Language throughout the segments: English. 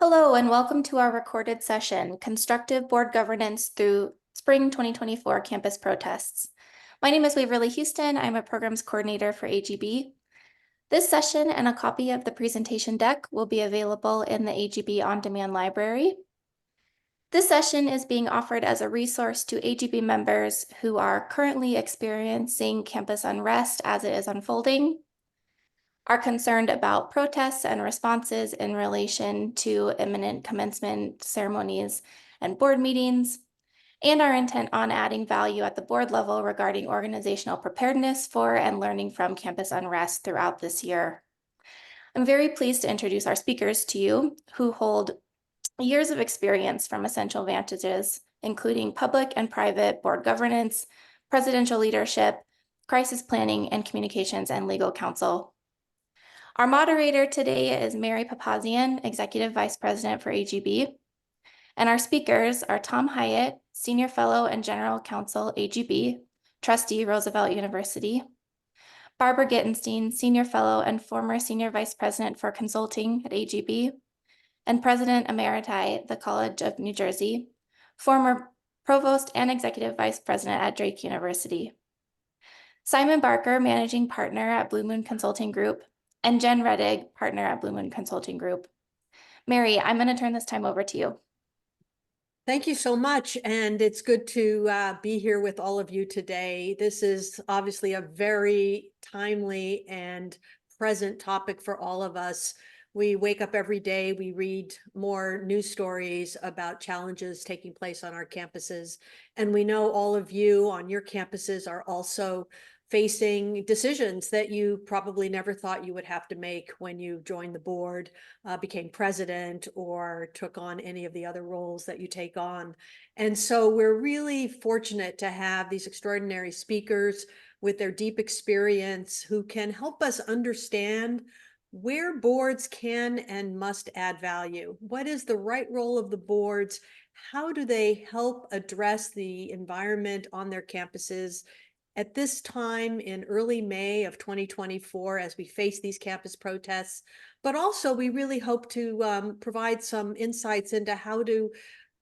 Hello, and welcome to our recorded session, Constructive Board Governance through Spring 2024 Campus Protests. My name is Waverly Houston. I'm a Programs Coordinator for AGB. This session and a copy of the presentation deck will be available in the AGB On-Demand Library. This session is being offered as a resource to AGB members who are currently experiencing campus unrest as it is unfolding, are concerned about protests and responses in relation to imminent commencement ceremonies and board meetings, and are intent on adding value at the board level regarding organizational preparedness for and learning from campus unrest throughout this year. I'm very pleased to introduce our speakers to you, who hold years of experience from essential vantages, including public and private board governance, presidential leadership, crisis planning, and communications and legal counsel. Our moderator today is Mary Papazian, Executive Vice President for AGB. And our speakers are Tom Hyatt, Senior Fellow and General Counsel, AGB, Trustee, Roosevelt University. Barbara Gitenstein, Senior Fellow and former Senior Vice President for Consulting at AGB. And President Emerita, the College of New Jersey, former Provost and Executive Vice President at Drake University. Simon Barker, Managing Partner at Blue Moon Consulting Group, and Jen Rettig, partner at Blue Moon Consulting Group. Mary, I'm going to turn this time over to you. Thank you so much, and it's good to be here with all of you today. This is obviously a very timely and present topic for all of us. We wake up every day, we read more news stories about challenges taking place on our campuses, and we know all of you on your campuses are also facing decisions that you probably never thought you would have to make when you joined the board, became president, or took on any of the other roles that you take on. And so we're really fortunate to have these extraordinary speakers with their deep experience who can help us understand where boards can and must add value. What is the right role of the boards? How do they help address the environment on their campuses at this time in early May of 2024 as we face these campus protests? But also we really hope to provide some insights into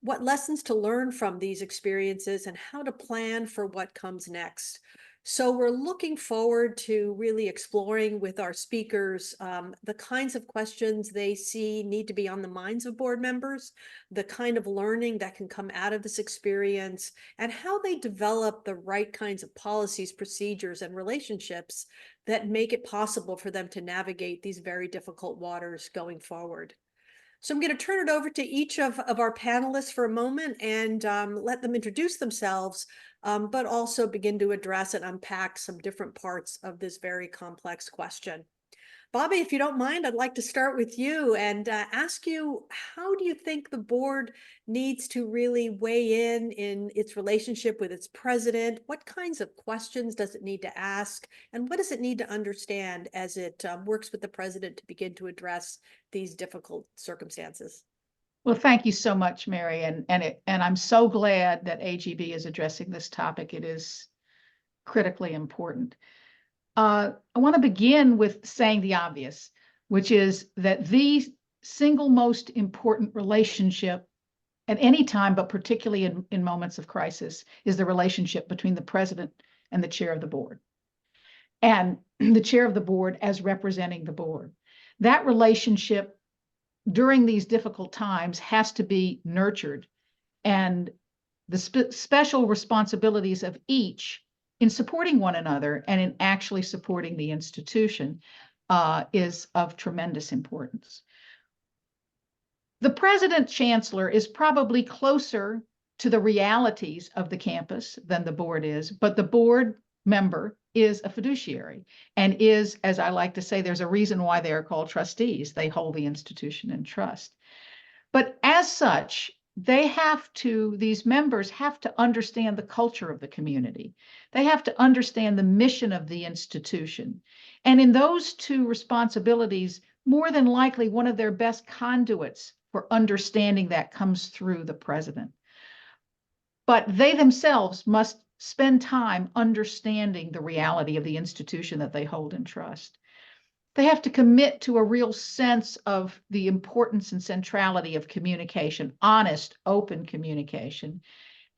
what lessons to learn from these experiences and how to plan for what comes next. So we're looking forward to really exploring with our speakers the kinds of questions they see need to be on the minds of board members, the kind of learning that can come out of this experience, and how they develop the right kinds of policies, procedures, and relationships that make it possible for them to navigate these very difficult waters going forward. So I'm going to turn it over to each of our panelists for a moment and let them introduce themselves, but also begin to address and unpack some different parts of this very complex question. Bobby, if you don't mind, I'd like to start with you and ask you, how do you think the board needs to really weigh in its relationship with its president? What kinds of questions does it need to ask? And what does it need to understand as it works with the president to begin to address these difficult circumstances? Well, thank you so much, Mary. And I'm so glad that AGB is addressing this topic. It is critically important. I want to begin with saying the obvious, which is that the single most important relationship at any time, but particularly in moments of crisis, is the relationship between the president and the chair of the board, and the chair of the board as representing the board. That relationship during these difficult times has to be nurtured, and the special responsibilities of each in supporting one another and in actually supporting the institution is of tremendous importance. The president chancellor is probably closer to the realities of the campus than the board is, but the board member is a fiduciary and is, as I like to say, there's a reason why they are called trustees. They hold the institution in trust. But as such, these members have to understand the culture of the community. They have to understand the mission of the institution. And in those two responsibilities, more than likely, one of their best conduits for understanding that comes through the president. But they themselves must spend time understanding the reality of the institution that they hold in trust. They have to commit to a real sense of the importance and centrality of communication, honest, open communication,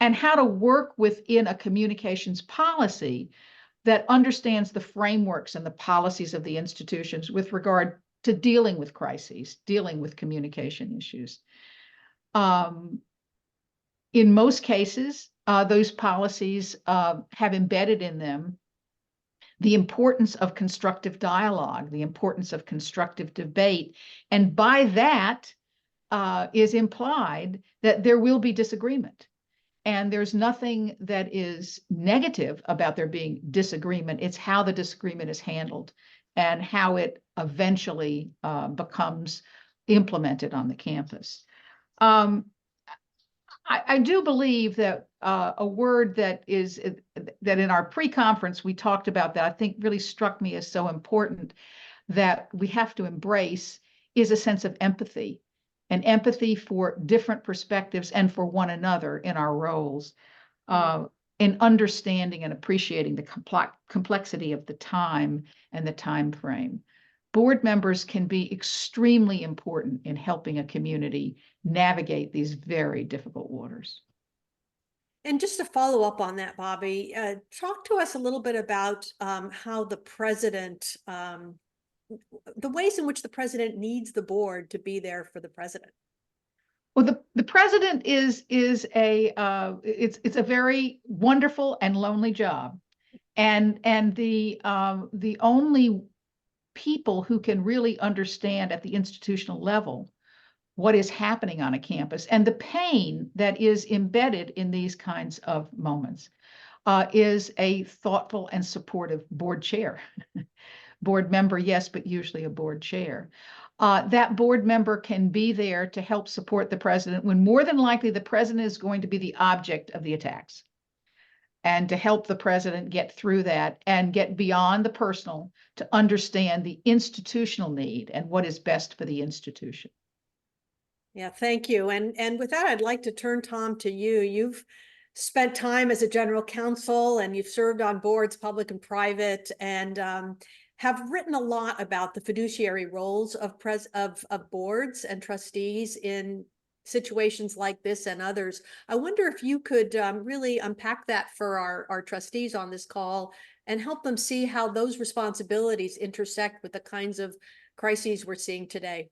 and how to work within a communications policy that understands the frameworks and the policies of the institutions with regard to dealing with crises, dealing with communication issues. In most cases, those policies have embedded in them the importance of constructive dialogue, the importance of constructive debate. And by that is implied that there will be disagreement. And there's nothing that is negative about there being disagreement. It's how the disagreement is handled and how it eventually becomes implemented on the campus. I do believe that a word that in our pre-conference we talked about that I think really struck me as so important that we have to embrace is a sense of empathy, and empathy for different perspectives and for one another in our roles, in understanding and appreciating the complexity of the time and the time frame. Board members can be extremely important in helping a community navigate these very difficult waters. And just to follow up on that, Bobby, talk to us a little bit about how the president, the ways in which the president needs the board to be there for the president. Well, the president is it's a very wonderful and lonely job, and the only people who can really understand at the institutional level what is happening on a campus and the pain that is embedded in these kinds of moments is a thoughtful and supportive board chair. Board member, yes, but usually a board chair. That board member can be there to help support the president when more than likely the president is going to be the object of the attacks, and to help the president get through that and get beyond the personal to understand the institutional need and what is best for the institution. Yeah, thank you. And with that, I'd like to turn, Tom, to you. You've spent time as a general counsel and you've served on boards, public and private, and have written a lot about the fiduciary roles of boards and trustees in situations like this and others. I wonder if you could really unpack that for our trustees on this call and help them see how those responsibilities intersect with the kinds of crises we're seeing today.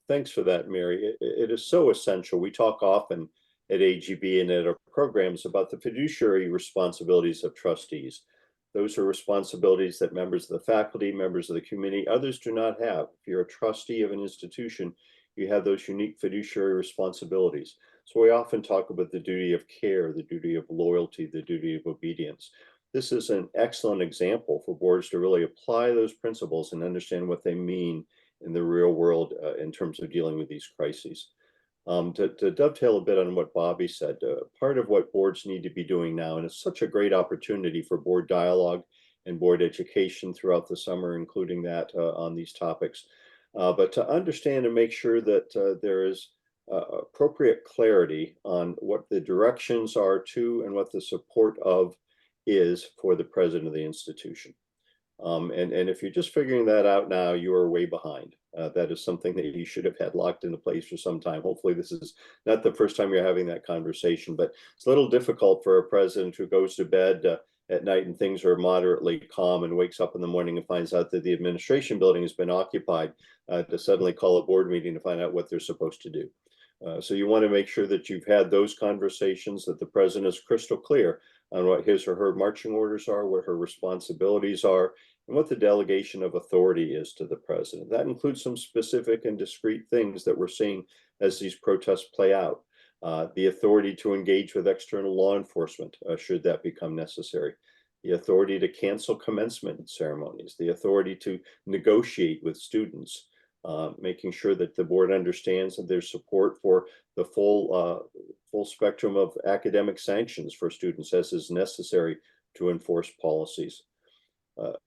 Thanks for that, Mary. It is so essential. We talk often at AGB and at our programs about the fiduciary responsibilities of trustees. Those are responsibilities that members of the faculty, members of the community, others do not have. If you're a trustee of an institution, you have those unique fiduciary responsibilities. So we often talk about the duty of care, the duty of loyalty, the duty of obedience. This is an excellent example for boards to really apply those principles and understand what they mean in the real world in terms of dealing with these crises. To dovetail a bit on what Bobby said, part of what boards need to be doing now, and it's such a great opportunity for board dialogue and board education throughout the summer, including that on these topics, but to understand and make sure that there is appropriate clarity on what the directions are to and what the support of is for the president of the institution. And if you're just figuring that out now, you are way behind. That is something that you should have had locked into place for some time. Hopefully this is not the first time you're having that conversation, but it's a little difficult for a president who goes to bed at night and things are moderately calm and wakes up in the morning and finds out that the administration building has been occupied to suddenly call a board meeting to find out what they're supposed to do. So you want to make sure that you've had those conversations, that the president is crystal clear on what his or her marching orders are, what her responsibilities are, and what the delegation of authority is to the president. That includes some specific and discrete things that we're seeing as these protests play out. The authority to engage with external law enforcement, should that become necessary. The authority to cancel commencement ceremonies, the authority to negotiate with students, making sure that the board understands that there's support for the full spectrum of academic sanctions for students as is necessary to enforce policies.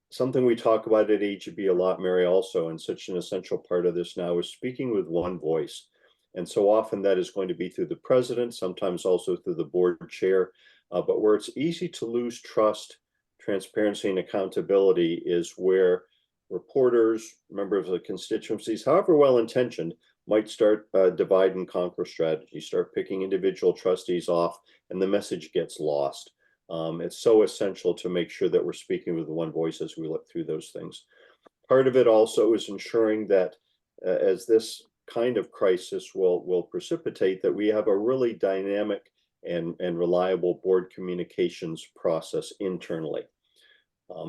Something we talk about at AGB a lot, Mary, also, and such an essential part of this now is speaking with one voice. And so often that is going to be through the president, sometimes also through the board chair, but where it's easy to lose trust, transparency, and accountability is where reporters, members of the constituencies, however well-intentioned, might start divide and conquer strategy, start picking individual trustees off, and the message gets lost. It's so essential to make sure that we're speaking with one voice as we look through those things. Part of it also is ensuring that as this kind of crisis will precipitate, that we have a really dynamic and reliable board communications process internally.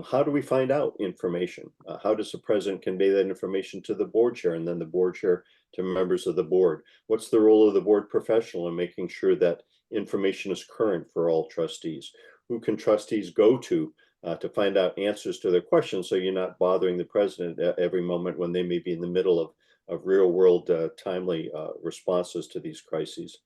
How do we find out information? How does the president convey that information to the board chair and then the board chair to members of the board? What's the role of the board professional in making sure that information is current for all trustees? Who can trustees go to find out answers to their questions so you're not bothering the president at every moment when they may be in the middle of real world timely responses to these crises?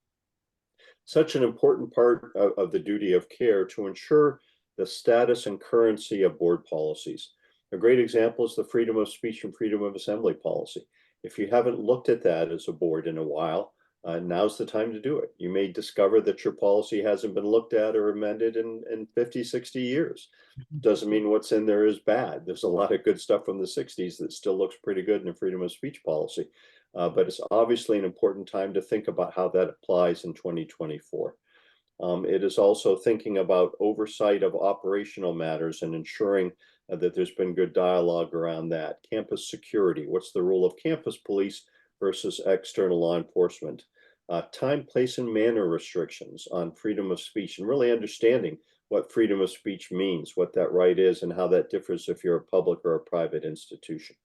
Such an important part of the duty of care to ensure the status and currency of board policies. A great example is the freedom of speech and freedom of assembly policy. If you haven't looked at that as a board in a while, now's the time to do it. You may discover that your policy hasn't been looked at or amended in 50, 60 years. Doesn't mean what's in there is bad. There's a lot of good stuff from the 60s that still looks pretty good in the freedom of speech policy. But it's obviously an important time to think about how that applies in 2024. It is also thinking about oversight of operational matters and ensuring that there's been good dialogue around that. Campus security, what's the role of campus police versus external law enforcement? Time, place, and manner restrictions on freedom of speech, and really understanding what freedom of speech means, what that right is, and how that differs if you're a public or a private institution.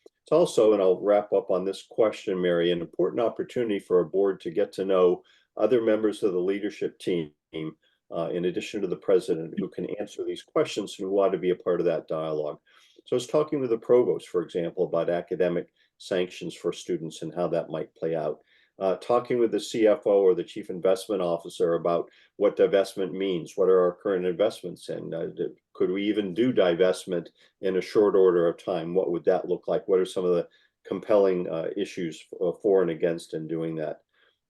It's also, and I'll wrap up on this question, Mary, an important opportunity for a board to get to know other members of the leadership team, in addition to the president, who can answer these questions and who ought to be a part of that dialogue. So I was talking with the provost, for example, about academic sanctions for students and how that might play out. Talking with the CFO or the chief investment officer about what divestment means, what are our current investments, and could we even do divestment in a short order of time? What would that look like? What are some of the compelling issues for and against in doing that?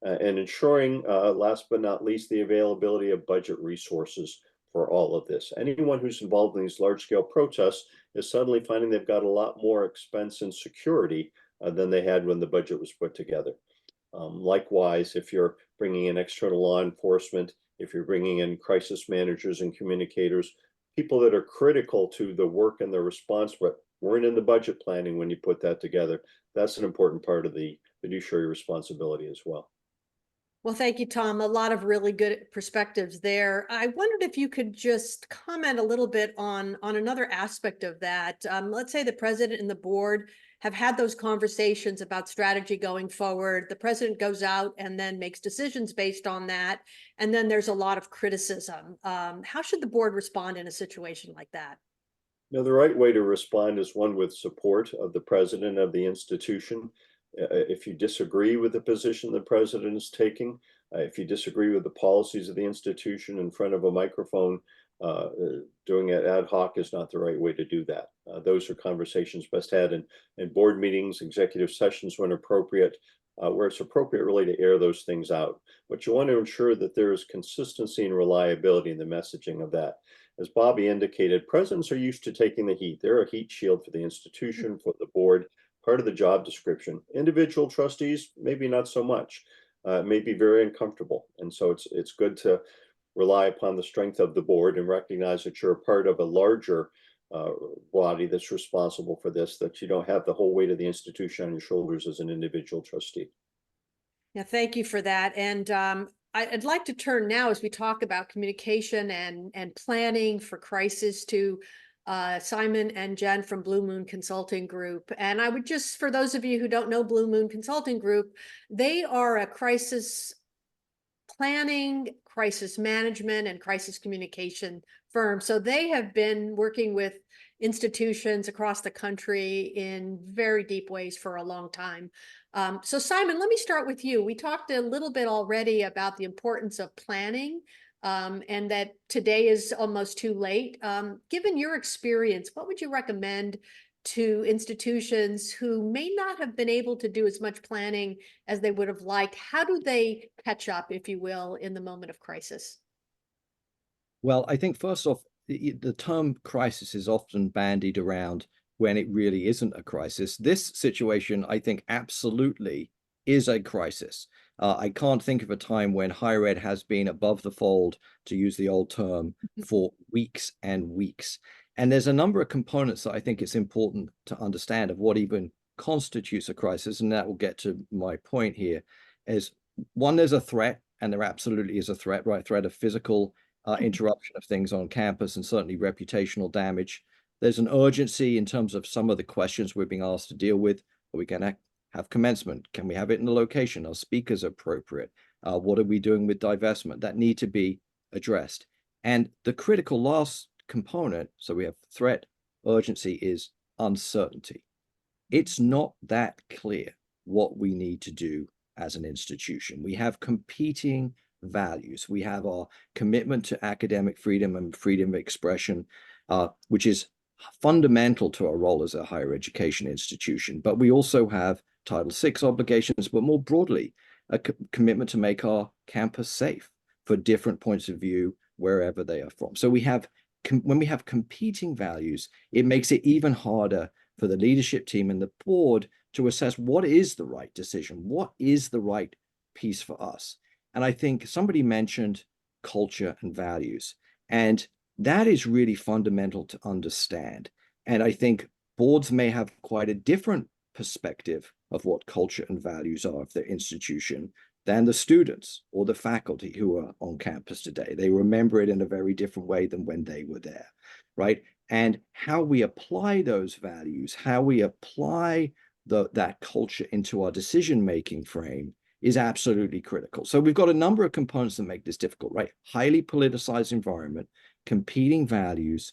And ensuring, last but not least, the availability of budget resources for all of this. Anyone who's involved in these large-scale protests is suddenly finding they've got a lot more expense and security than they had when the budget was put together. Likewise, if you're bringing in external law enforcement, if you're bringing in crisis managers and communicators, people that are critical to the work and the response, but weren't in the budget planning when you put that together, that's an important part of the fiduciary responsibility as well. Well, thank you, Tom. A lot of really good perspectives there. I wondered if you could just comment a little bit on another aspect of that. Let's say the president and the board have had those conversations about strategy going forward. The president goes out and then makes decisions based on that. And then there's a lot of criticism. How should the board respond in a situation like that? Now, the right way to respond is one with support of the president of the institution. If you disagree with the position the president is taking, if you disagree with the policies of the institution in front of a microphone, doing it ad hoc is not the right way to do that. Those are conversations best had in board meetings, executive sessions when appropriate, where it's appropriate really to air those things out. But you want to ensure that there is consistency and reliability in the messaging of that. As Bobby indicated, presidents are used to taking the heat. They're a heat shield for the institution, for the board, part of the job description. Individual trustees, maybe not so much, may be very uncomfortable. And so it's good to rely upon the strength of the board and recognize that you're a part of a larger body that's responsible for this, that you don't have the whole weight of the institution on your shoulders as an individual trustee. Yeah, thank you for that. And I'd like to turn now, as we talk about communication and planning for crisis, to Simon and Jen from Blue Moon Consulting Group. And I would just, for those of you who don't know Blue Moon Consulting Group, they are a crisis planning, crisis management, and crisis communication firm. So they have been working with institutions across the country in very deep ways for a long time. So Simon, let me start with you. We talked a little bit already about the importance of planning, and that today is almost too late. Given your experience, what would you recommend to institutions who may not have been able to do as much planning as they would have liked? How do they catch up, if you will, in the moment of crisis? Well, I think first off, the term crisis is often bandied around when it really isn't a crisis. This situation, I think, absolutely is a crisis. I can't think of a time when higher ed has been above the fold, to use the old term, for weeks and weeks. And there's a number of components that I think it's important to understand of what even constitutes a crisis. And that will get to my point here is, one, there's a threat, and there absolutely is a threat, right? Threat of physical interruption of things on campus and certainly reputational damage. There's an urgency in terms of some of the questions we're being asked to deal with. Are we going to have commencement? Can we have it in the location? Are speakers appropriate? What are we doing with divestment? That need to be addressed. And the critical last component, so we have threat, urgency, is uncertainty. It's not that clear what we need to do as an institution. We have competing values. We have our commitment to academic freedom and freedom of expression, which is fundamental to our role as a higher education institution. But we also have Title VI obligations, but more broadly, a commitment to make our campus safe for different points of view, wherever they are from. So we have, when we have competing values, it makes it even harder for the leadership team and the board to assess what is the right decision, what is the right piece for us. And I think somebody mentioned culture and values, and that is really fundamental to understand. And I think boards may have quite a different perspective of what culture and values are of their institution than the students or the faculty who are on campus today. They remember it in a very different way than when they were there, right? And how we apply those values, how we apply that culture into our decision-making frame is absolutely critical. So we've got a number of components that make this difficult, right? Highly politicized environment, competing values,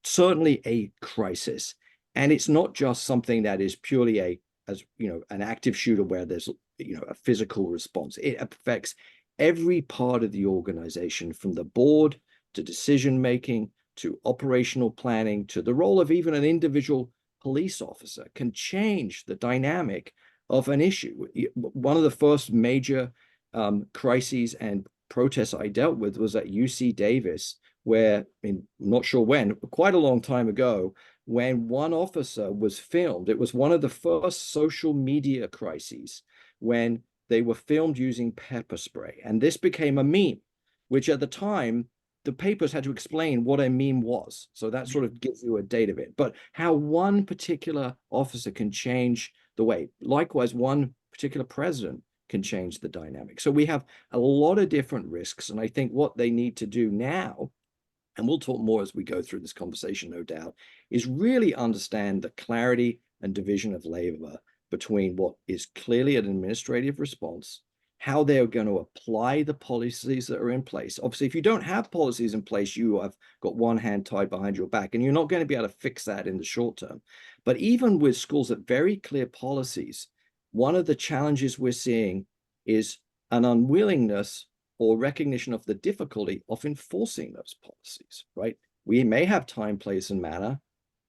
certainly a crisis. And it's not just something that is purely an active shooter where there's, a physical response. It affects every part of the organization, from the board to decision-making, to operational planning, to the role of even an individual police officer can change the dynamic of an issue. One of the first major crises and protests I dealt with was at UC Davis, where, I'm not sure when, quite a long time ago, when one officer was filmed. It was one of the first social media crises when they were filmed using pepper spray. And this became a meme, which at the time, the papers had to explain what a meme was. So that sort of gives you a date of it. But how one particular officer can change the way. Likewise, one particular president can change the dynamic. So we have a lot of different risks. And I think what they need to do now, and we'll talk more as we go through this conversation, no doubt, is really understand the clarity and division of labor between what is clearly an administrative response, how they're going to apply the policies that are in place. Obviously, if you don't have policies in place, you have got one hand tied behind your back, and you're not going to be able to fix that in the short term. But even with schools that very clear policies, one of the challenges we're seeing is an unwillingness or recognition of the difficulty of enforcing those policies, right? We may have time, place, and manner,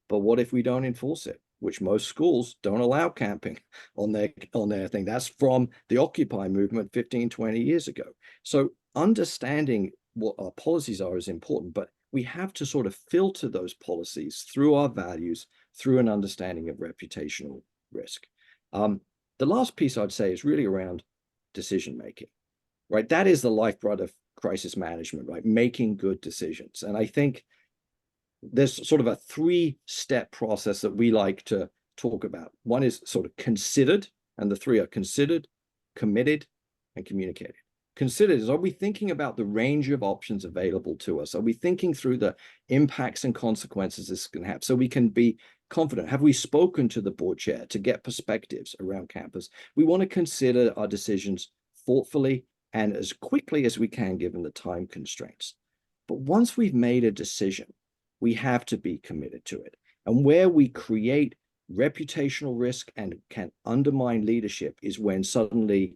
but what if we don't enforce it? Which most schools don't allow camping on their thing. That's from the Occupy movement 15, 20 years ago. So understanding what our policies are is important, but we have to sort of filter those policies through our values, through an understanding of reputational risk. The last piece I'd say is really around decision-making, right? That is the lifeblood of crisis management, right? Making good decisions. And I think there's sort of a three-step process that we like to talk about. One is sort of considered, and the three are considered, committed, and communicated. Considered is, are we thinking about the range of options available to us? Are we thinking through the impacts and consequences this can have so we can be confident? Have we spoken to the board chair to get perspectives around campus? We want to consider our decisions thoughtfully and as quickly as we can, given the time constraints. But once we've made a decision, we have to be committed to it. And where we create reputational risk and can undermine leadership is when suddenly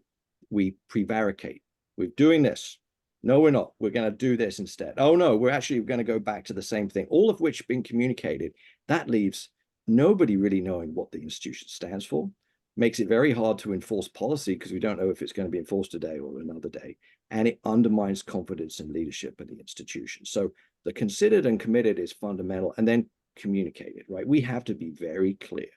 we prevaricate. We're doing this. No, we're not. We're going to do this instead. Oh, no, we're actually going to go back to the same thing, all of which being communicated. That leaves nobody really knowing what the institution stands for. Makes it very hard to enforce policy because we don't know if it's going to be enforced today or another day. And it undermines confidence in leadership of the institution. So the considered and committed is fundamental. And then communicated, right? We have to be very clear,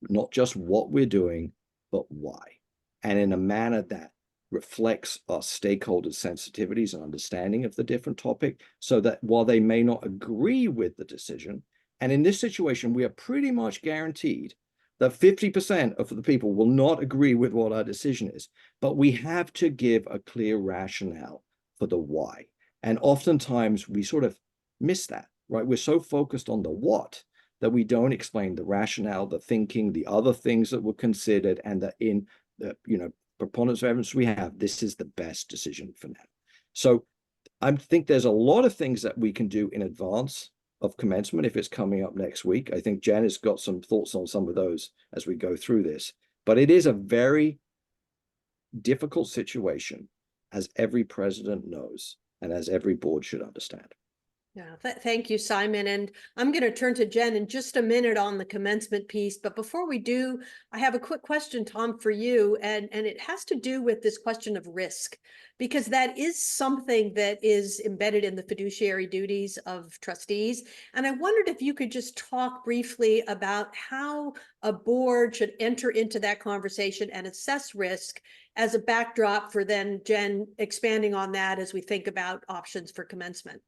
not just what we're doing, but why, and in a manner that reflects our stakeholders' sensitivities and understanding of the different topic, so that while they may not agree with the decision, and in this situation, we are pretty much guaranteed that 50% of the people will not agree with what our decision is, but we have to give a clear rationale for the why. And oftentimes we sort of miss that, right? We're so focused on the what that we don't explain the rationale, the thinking, the other things that were considered, and that in the, proponents of evidence we have, this is the best decision for now. So I think there's a lot of things that we can do in advance of commencement if it's coming up next week. I think Jen has got some thoughts on some of those as we go through this, but it is a very difficult situation, as every president knows, and as every board should understand. Yeah, thank you, Simon. And I'm going to turn to Jen in just a minute on the commencement piece. But before we do, I have a quick question, Tom, for you. And it has to do with this question of risk, because that is something that is embedded in the fiduciary duties of trustees. And I wondered if you could just talk briefly about how a board should enter into that conversation and assess risk as a backdrop for then Jen expanding on that as we think about options for commencement.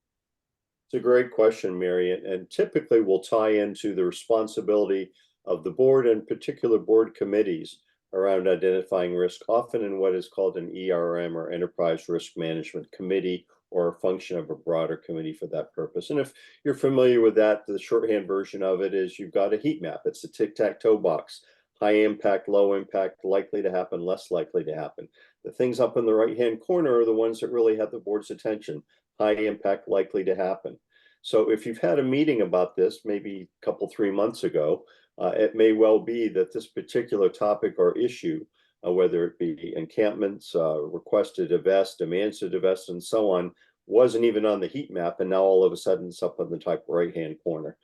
It's a great question, Mary, and typically will tie into the responsibility of the board and particular board committees around identifying risk, often in what is called an ERM, or Enterprise Risk Management Committee, or a function of a broader committee for that purpose. And if you're familiar with that, the shorthand version of it is you've got a heat map. It's a tic-tac-toe box: high impact, low impact, likely to happen, less likely to happen. The things up in the right-hand corner are the ones that really have the board's attention: high impact, likely to happen. So if you've had a meeting about this, maybe a couple, 3 months ago, it may well be that this particular topic or issue, whether it be encampments, request to divest, demands to divest, and so on, wasn't even on the heat map, and now all of a sudden it's up in the top right-hand corner.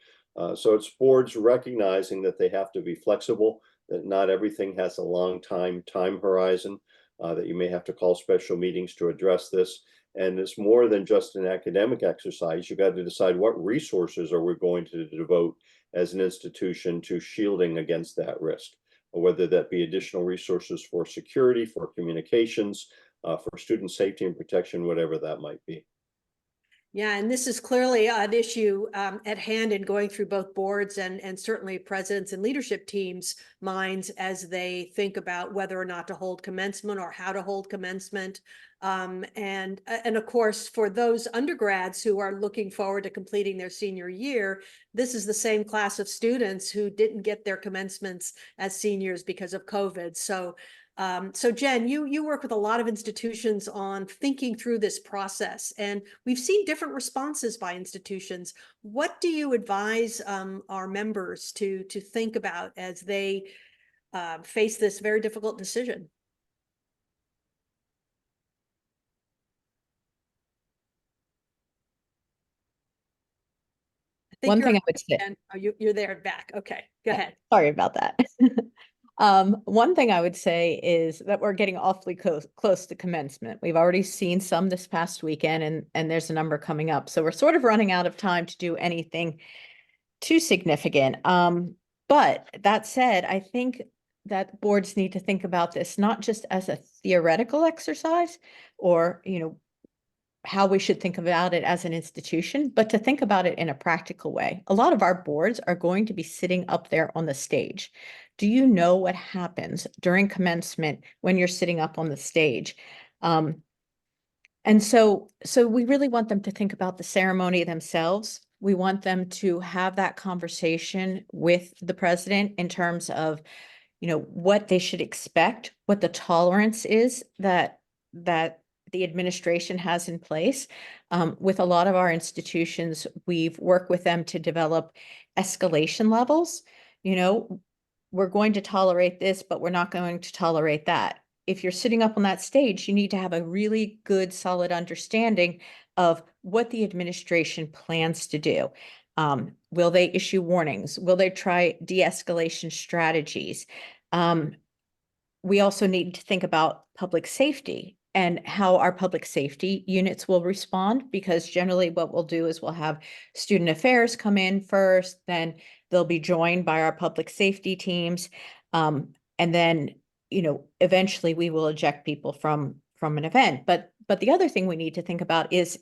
So it's boards recognizing that they have to be flexible, that not everything has a long time horizon, that you may have to call special meetings to address this. And it's more than just an academic exercise. You've got to decide what resources are we going to devote as an institution to shielding against that risk, whether that be additional resources for security, for communications, for student safety and protection, whatever that might be. Yeah, and this is clearly an issue at hand in going through both boards and certainly presidents and leadership teams' minds as they think about whether or not to hold commencement or how to hold commencement. And of course, for those undergrads who are looking forward to completing their senior year, this is the same class of students who didn't get their commencements as seniors because of COVID. So Jen, you work with a lot of institutions on thinking through this process, and we've seen different responses by institutions. What do you advise our members to think about as they face this very difficult decision? One thing I would say, oh, you're there back. Okay, go ahead. Sorry about that. One thing I would say is that we're getting awfully close to commencement. We've already seen some this past weekend, and there's a number coming up. So we're sort of running out of time to do anything too significant. But that said, I think that boards need to think about this not just as a theoretical exercise or, how we should think about it as an institution, but to think about it in a practical way. A lot of our boards are going to be sitting up there on the stage. Do you know what happens during commencement when you're sitting up on the stage? And so we really want them to think about the ceremony themselves. We want them to have that conversation with the president in terms of, what they should expect, what the tolerance is that the administration has in place. With a lot of our institutions, we've worked with them to develop escalation levels. We're going to tolerate this, but we're not going to tolerate that. If you're sitting up on that stage, you need to have a really good, solid understanding of what the administration plans to do. Will they issue warnings? Will they try de-escalation strategies? We also need to think about public safety. and how our public safety units will respond, because generally what we'll do is we'll have student affairs come in first, then they'll be joined by our public safety teams. And then, eventually we will eject people from an event. But the other thing we need to think about is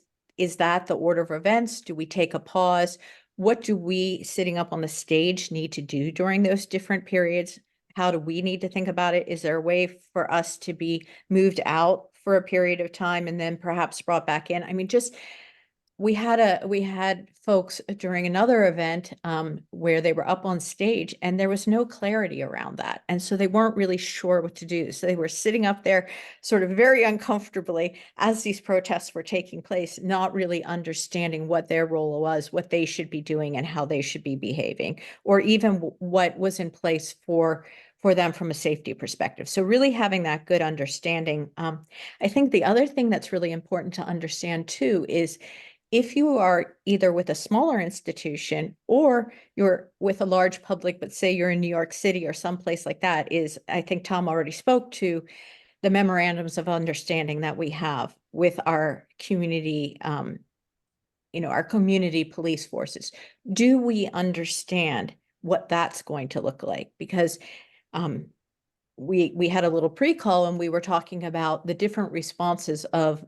that the order of events? Do we take a pause? What do we sitting up on the stage need to do during those different periods? How do we need to think about it? Is there a way for us to be moved out for a period of time and then perhaps brought back in? I mean, just we had folks during another event where they were up on stage and there was no clarity around that. And so they weren't really sure what to do. So they were sitting up there sort of very uncomfortably as these protests were taking place, not really understanding what their role was, what they should be doing and how they should be behaving, or even what was in place for them from a safety perspective. So really having that good understanding. I think the other thing that's really important to understand too is if you are either with a smaller institution or you're with a large public, but say you're in New York City or someplace like that, is I think Tom already spoke to the memorandums of understanding that we have with our community, our community police forces. Do we understand what that's going to look like? Because we had a little pre-call and we were talking about the different responses of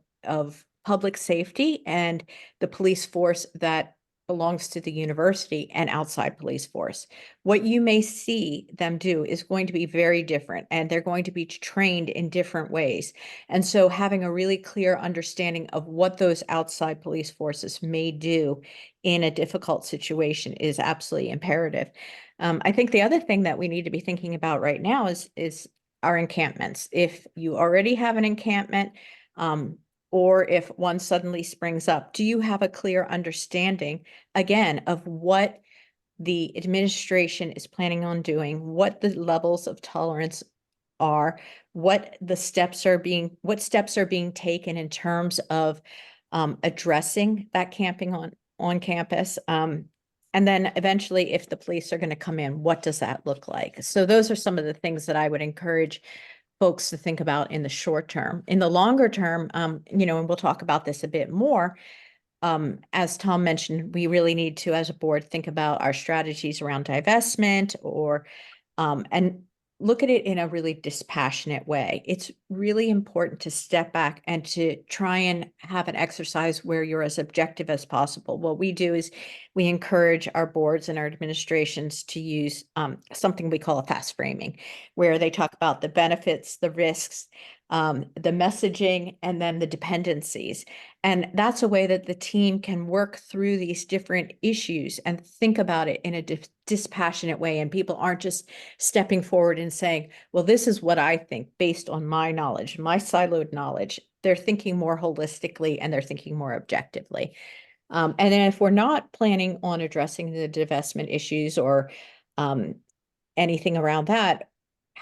public safety and the police force that belongs to the university and outside police force. What you may see them do is going to be very different, and they're going to be trained in different ways. And so having a really clear understanding of what those outside police forces may do in a difficult situation is absolutely imperative. I think the other thing that we need to be thinking about right now is our encampments. If you already have an encampment, or if one suddenly springs up, do you have a clear understanding, again, of what the administration is planning on doing, what the levels of tolerance are, what steps are being taken in terms of addressing that camping on campus? And then eventually, if the police are going to come in, what does that look like? So those are some of the things that I would encourage folks to think about in the short term. In the longer term, and we'll talk about this a bit more, as Tom mentioned, we really need to, as a board, think about our strategies around divestment and look at it in a really dispassionate way. It's really important to step back and to try and have an exercise where you're as objective as possible. What we do is we encourage our boards and our administrations to use something we call a fast framing, where they talk about the benefits, the risks, the messaging, and then the dependencies. And that's a way that the team can work through these different issues and think about it in a dispassionate way. And people aren't just stepping forward and saying, well, this is what I think based on my knowledge, my siloed knowledge. They're thinking more holistically and they're thinking more objectively. And then if we're not planning on addressing the divestment issues or anything around that,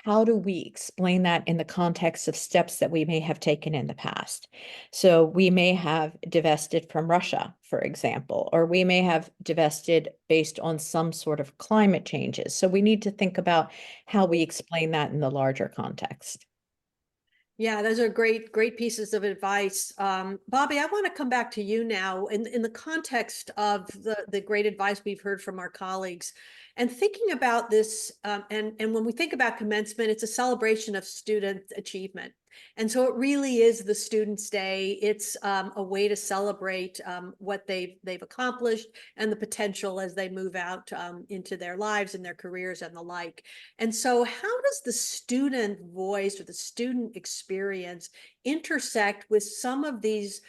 how do we explain that in the context of steps that we may have taken in the past? So we may have divested from Russia, for example, or we may have divested based on some sort of climate changes. So we need to think about how we explain that in the larger context. Yeah, those are great pieces of advice. Bobby, I want to come back to you now in the context of the great advice we've heard from our colleagues and thinking about this. And when we think about commencement, it's a celebration of student achievement. And so it really is the Students' Day. It's a way to celebrate what they've accomplished and the potential as they move out into their lives and their careers and the like. And so how does the student voice or the student experience intersect with some of these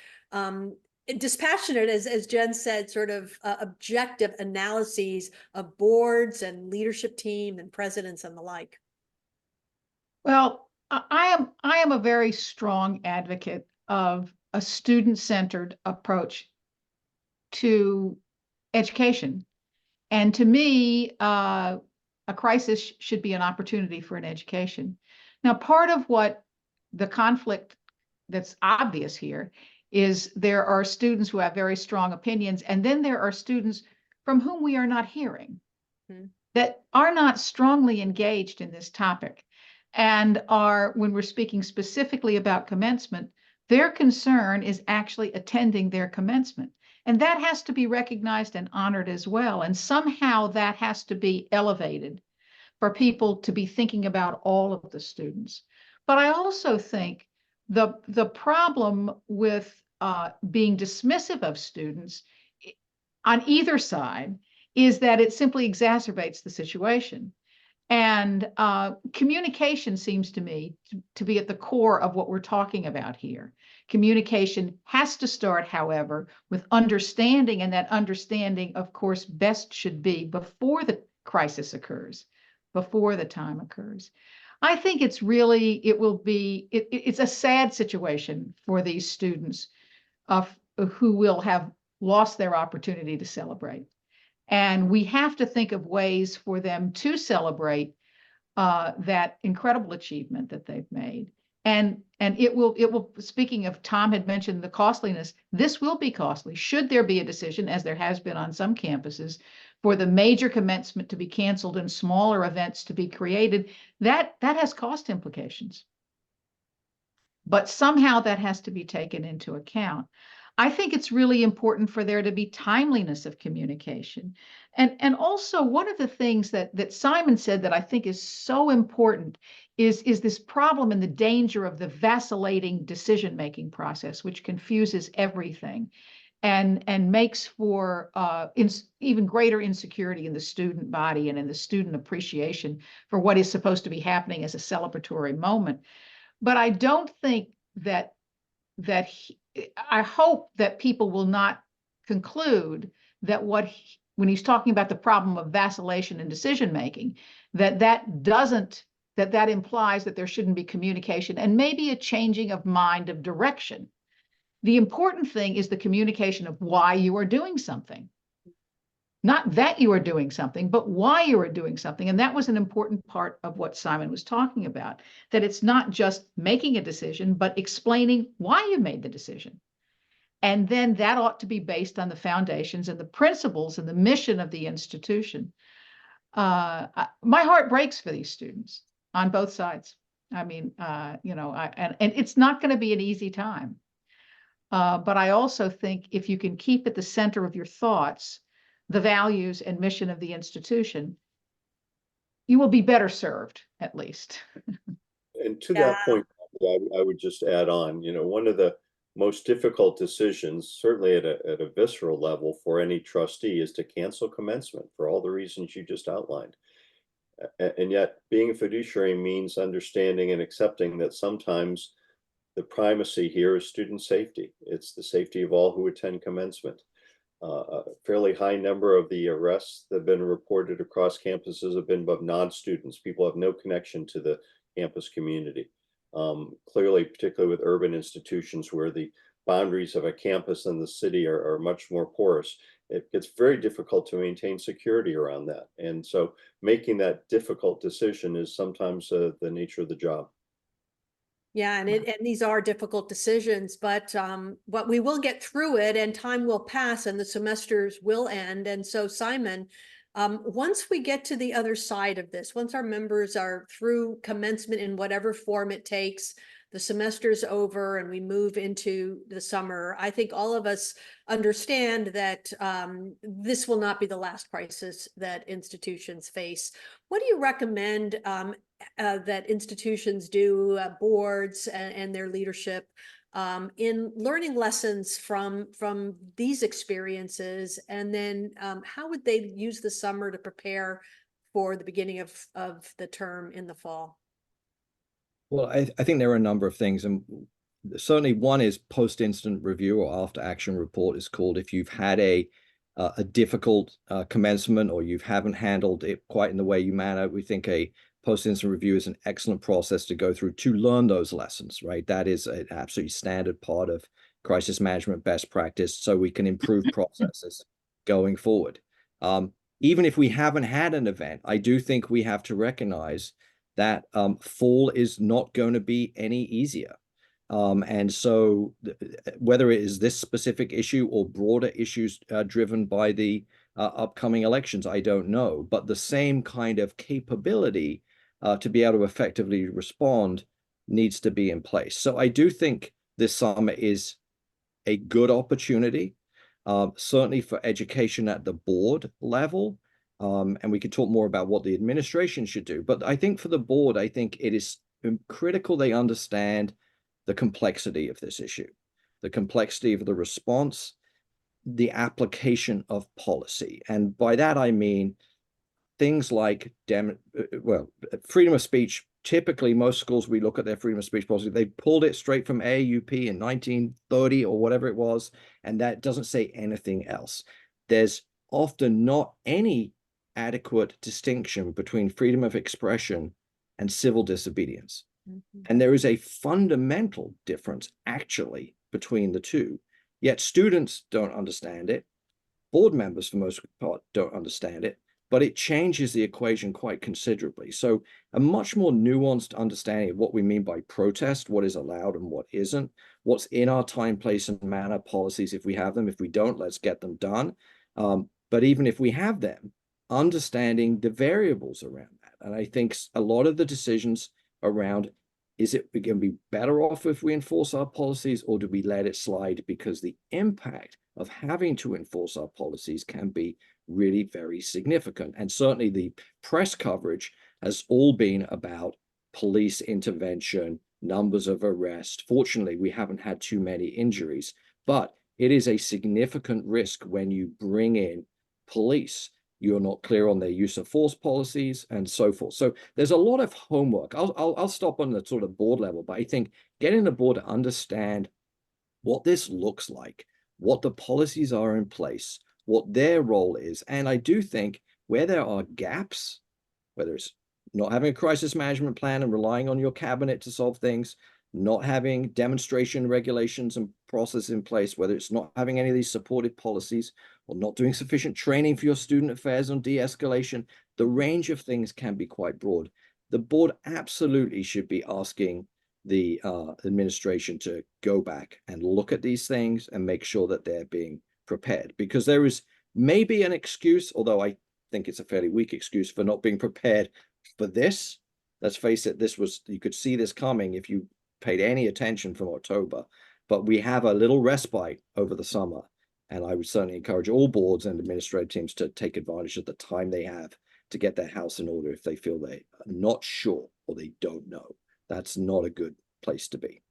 dispassionate, as Jen said, sort of objective analyses of boards and leadership team and presidents and the like? Well, I am a very strong advocate of a student-centered approach to education. And to me, a crisis should be an opportunity for an education. Now, part of what the conflict that's obvious here is there are students who have very strong opinions, and then there are students from whom we are not hearing that are not strongly engaged in this topic and are, when we're speaking specifically about commencement, Their concern is actually attending their commencement. And that has to be recognized and honored as well. And somehow that has to be elevated for people to be thinking about all of the students. But I also think the problem with being dismissive of students on either side is that it simply exacerbates the situation. And communication seems to me to be at the core of what we're talking about here. Communication has to start, however, with understanding, and that understanding, of course, best should be before the crisis occurs, before the time occurs. I think it's really, it's a sad situation for these students who will have lost their opportunity to celebrate. And we have to think of ways for them to celebrate that incredible achievement that they've made. And it will, speaking of, Tom had mentioned the costliness, this will be costly. Should there be a decision, as there has been on some campuses, for the major commencement to be canceled and smaller events to be created, that has cost implications. But somehow that has to be taken into account. I think it's really important for there to be timeliness of communication. And also one of the things that Simon said that I think is so important is this problem and the danger of the vacillating decision-making process, which confuses everything and makes for even greater insecurity in the student body and in the student appreciation for what is supposed to be happening as a celebratory moment. But I don't think I hope that people will not conclude that when he's talking about the problem of vacillation in decision-making, that implies that there shouldn't be communication and maybe a changing of mind of direction. The important thing is the communication of why you are doing something. Not that you are doing something, but why you are doing something. And that was an important part of what Simon was talking about, that it's not just making a decision, but explaining why you made the decision. And then that ought to be based on the foundations and the principles and the mission of the institution. My heart breaks for these students on both sides. I mean, and it's not going to be an easy time. But I also think if you can keep at the center of your thoughts the values and mission of the institution, you will be better served, at least. And to that point, I would just add on, one of the most difficult decisions, certainly at a visceral level for any trustee, is to cancel commencement for all the reasons you just outlined. And yet being a fiduciary means understanding and accepting that sometimes the primacy here is student safety. It's the safety of all who attend commencement. A fairly high number of the arrests that have been reported across campuses have been of non-students. People have no connection to the campus community. Clearly, particularly with urban institutions where the boundaries of a campus and the city are much more porous, it gets very difficult to maintain security around that. And so making that difficult decision is sometimes the nature of the job. Yeah, and these are difficult decisions, but we will get through it, and time will pass and the semesters will end. And so, Simon, once we get to the other side of this, once our members are through commencement in whatever form it takes, the semester's over and we move into the summer, I think all of us understand that this will not be the last crisis that institutions face. What do you recommend that institutions do, boards and their leadership, in learning lessons from these experiences? And then how would they use the summer to prepare for the beginning of the term in the fall? Well, I think there are a number of things, and certainly one is post-incident review, or after action report is called, if you've had a difficult commencement or you haven't handled it quite in the way you manner. We think a post-incident review is an excellent process to go through to learn those lessons, right? That is an absolutely standard part of crisis management best practice, so we can improve processes going forward. Even if we haven't had an event, I do think we have to recognize that fall is not going to be any easier. And so whether it is this specific issue or broader issues driven by the upcoming elections, I don't know. But the same kind of capability to be able to effectively respond needs to be in place. So I do think this summer is a good opportunity, certainly for education at the board level. And we could talk more about what the administration should do. But I think for the board, I think it is critical they understand the complexity of this issue, the complexity of the response, the application of policy. And by that, I mean things like, freedom of speech. Typically, most schools, we look at their freedom of speech policy, they pulled it straight from AAUP in 1930 or whatever it was, and that doesn't say anything else. There's often not any adequate distinction between freedom of expression and civil disobedience. And there is a fundamental difference, actually, between the two. Yet students don't understand it. Board members, for most part, don't understand it. But it changes the equation quite considerably. So a much more nuanced understanding of what we mean by protest, what is allowed and what isn't, what's in our time, place, and manner policies if we have them. If we don't, let's get them done. But even if we have them, understanding the variables around that. And I think a lot of the decisions around, is it going to be better off if we enforce our policies, or do we let it slide? Because the impact of having to enforce our policies can be really very significant. And certainly the press coverage has all been about police intervention, numbers of arrests. Fortunately, we haven't had too many injuries, but it is a significant risk when you bring in police. You're not clear on their use of force policies and so forth. So there's a lot of homework. I'll stop on the sort of board level, but I think getting the board to understand what this looks like, what the policies are in place, what their role is. And I do think where there are gaps, whether it's not having a crisis management plan and relying on your cabinet to solve things, not having demonstration regulations and process in place, whether it's not having any of these supportive policies or not doing sufficient training for your student affairs on de-escalation, the range of things can be quite broad. The board absolutely should be asking the administration to go back and look at these things and make sure that they're being prepared, because there is maybe an excuse, although I think it's a fairly weak excuse, for not being prepared for this. Let's face it, you could see this coming if you paid any attention from October, but we have a little respite over the summer. And I would certainly encourage all boards and administrative teams to take advantage of the time they have to get their house in order if they feel they are not sure or they don't know. That's not a good place to be.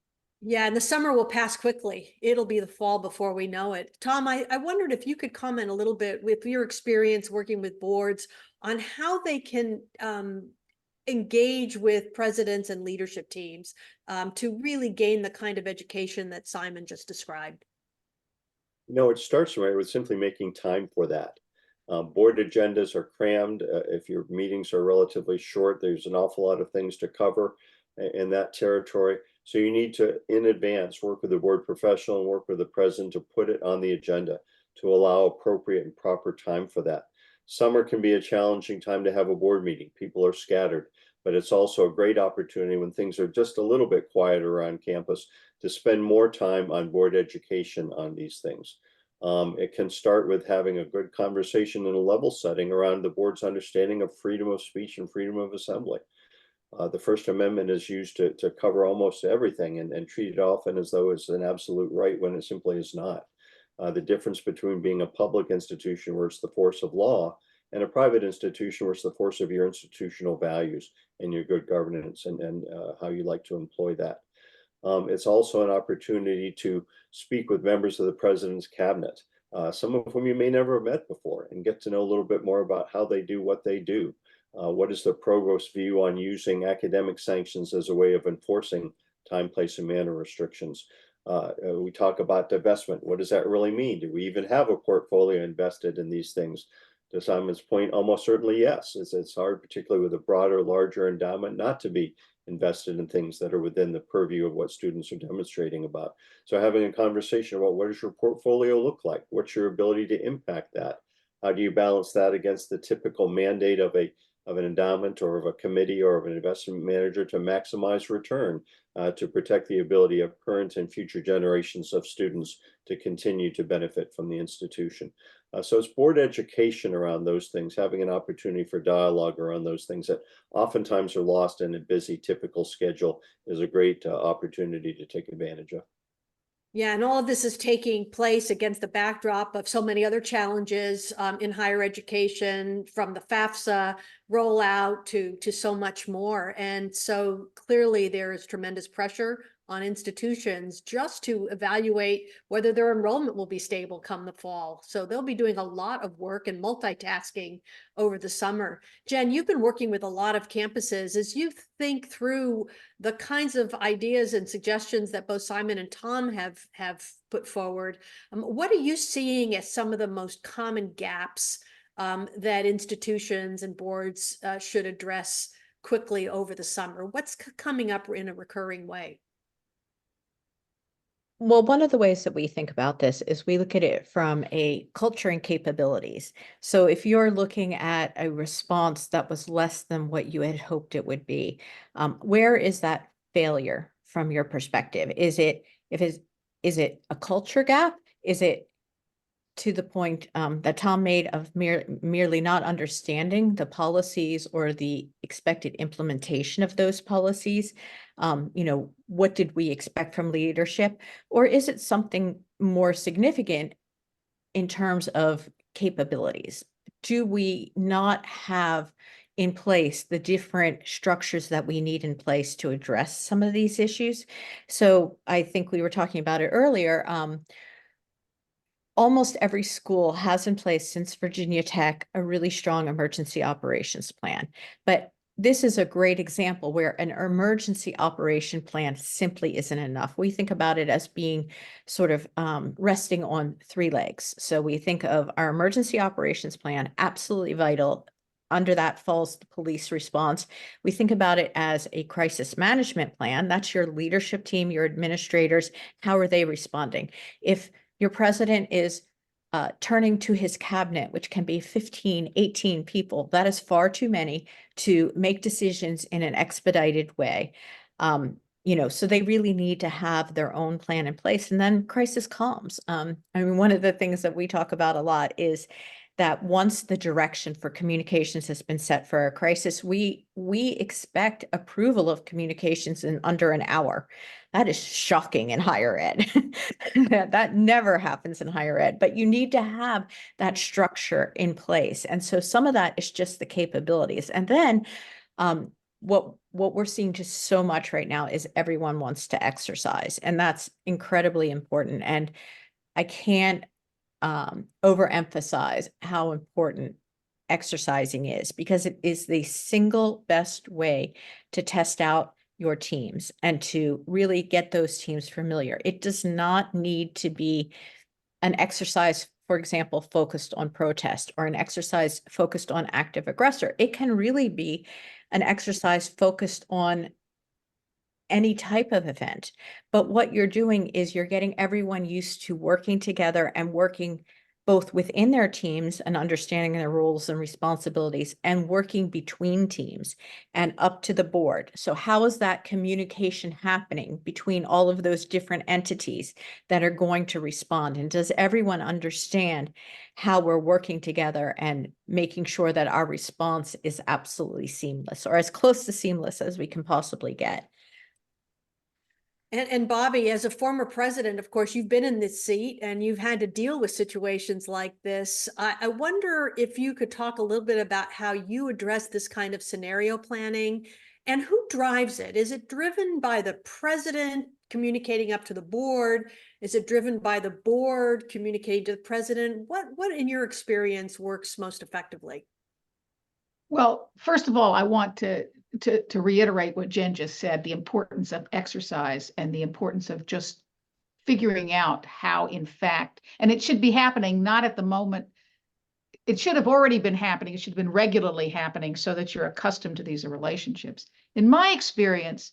Yeah, and the summer will pass quickly. It'll be the fall before we know it. Tom, I wondered if you could comment a little bit with your experience working with boards on how they can engage with presidents and leadership teams to really gain the kind of education that Simon just described. No, it starts right with simply making time for that. Board agendas are crammed. If your meetings are relatively short, there's an awful lot of things to cover in that territory. So you need to, in advance, work with the board professional and work with the president to put it on the agenda to allow appropriate and proper time for that. Summer can be a challenging time to have a board meeting. People are scattered, but it's also a great opportunity when things are just a little bit quieter around campus to spend more time on board education on these things. It can start with having a good conversation in a level setting around the board's understanding of freedom of speech and freedom of assembly. The First Amendment is used to cover almost everything and treated often as though it's an absolute right when it simply is not. The difference between being a public institution where it's the force of law and a private institution where it's the force of your institutional values and your good governance and how you like to employ that. It's also an opportunity to speak with members of the president's cabinet, some of whom you may never have met before, and get to know a little bit more about how they do what they do. What is the provost's view on using academic sanctions as a way of enforcing time, place, and manner restrictions? We talk about divestment. What does that really mean? Do we even have a portfolio invested in these things? To Simon's point, almost certainly yes. It's hard, particularly with a broader, larger endowment, not to be invested in things that are within the purview of what students are demonstrating about. So having a conversation about what does your portfolio look like? What's your ability to impact that? How do you balance that against the typical mandate of an endowment or of a committee or of an investment manager to maximize return, to protect the ability of current and future generations of students to continue to benefit from the institution. So it's board education around those things, having an opportunity for dialogue around those things that oftentimes are lost in a busy, typical schedule is a great opportunity to take advantage of. Yeah, and all of this is taking place against the backdrop of so many other challenges in higher education, from the FAFSA rollout to so much more. And so clearly there is tremendous pressure on institutions just to evaluate whether their enrollment will be stable come the fall. So they'll be doing a lot of work and multitasking over the summer. Jen, you've been working with a lot of campuses. As you think through the kinds of ideas and suggestions that both Simon and Tom have put forward, what are you seeing as some of the most common gaps that institutions and boards should address quickly over the summer? What's coming up in a recurring way? Well, one of the ways that we think about this is we look at it from a culture and capabilities. So if you're looking at a response that was less than what you had hoped it would be, where is that failure from your perspective? Is it a culture gap? Is it to the point that Tom made of merely not understanding the policies or the expected implementation of those policies? What did we expect from leadership? Or is it something more significant in terms of capabilities? Do we not have in place the different structures that we need in place to address some of these issues? So I think we were talking about it earlier. Almost every school has in place since Virginia Tech a really strong emergency operations plan. But this is a great example where an emergency operation plan simply isn't enough. We think about it as being sort of resting on three legs. So we think of our emergency operations plan, absolutely vital. Under that falls the police response. We think about it as a crisis management plan. That's your leadership team, your administrators. How are they responding? If your president is turning to his cabinet, which can be 15, 18 people, that is far too many to make decisions in an expedited way. So they really need to have their own plan in place, and then crisis calms. One of the things that we talk about a lot is that once the direction for communications has been set for a crisis, we expect approval of communications in under an hour. That is shocking in higher ed. That never happens in higher ed, but you need to have that structure in place. And so some of that is just the capabilities. And then what we're seeing just so much right now is everyone wants to exercise, and that's incredibly important. And I can't overemphasize how important exercising is, because it is the single best way to test out your teams and to really get those teams familiar. It does not need to be an exercise, for example, focused on protest, or an exercise focused on active aggressor. It can really be an exercise focused on any type of event. But what you're doing is you're getting everyone used to working together and working both within their teams and understanding their roles and responsibilities, and working between teams and up to the board. So how is that communication happening between all of those different entities that are going to respond? And does everyone understand how we're working together and making sure that our response is absolutely seamless, or as close to seamless as we can possibly get? And Bobby, as a former president, of course, you've been in this seat and you've had to deal with situations like this. I wonder if you could talk a little bit about how you address this kind of scenario planning, and who drives it? Is it driven by the president communicating up to the board? Is it driven by the board communicating to the president? What in your experience works most effectively? Well, first of all, I want to reiterate what Jen just said, the importance of exercise and the importance of just figuring out how, in fact, and it should be happening not at the moment. It should have already been happening. It should have been regularly happening so that you're accustomed to these relationships. In my experience,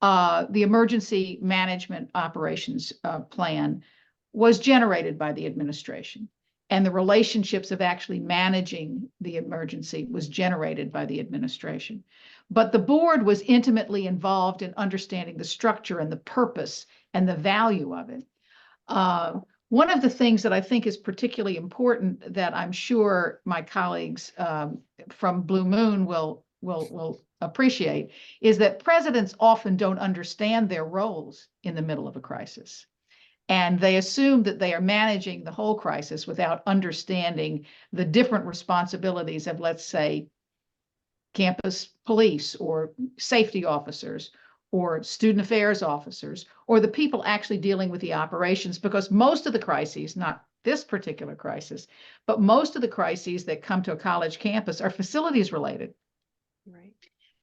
the emergency management operations plan was generated by the administration, and the relationships of actually managing the emergency was generated by the administration. But the board was intimately involved in understanding the structure and the purpose and the value of it. One of the things that I think is particularly important, that I'm sure my colleagues from Blue Moon will appreciate, is that presidents often don't understand their roles in the middle of a crisis. And they assume that they are managing the whole crisis without understanding the different responsibilities of, let's say, campus police or safety officers or student affairs officers, or the people actually dealing with the operations, because most of the crises, not this particular crisis, but most of the crises that come to a college campus are facilities related. Right.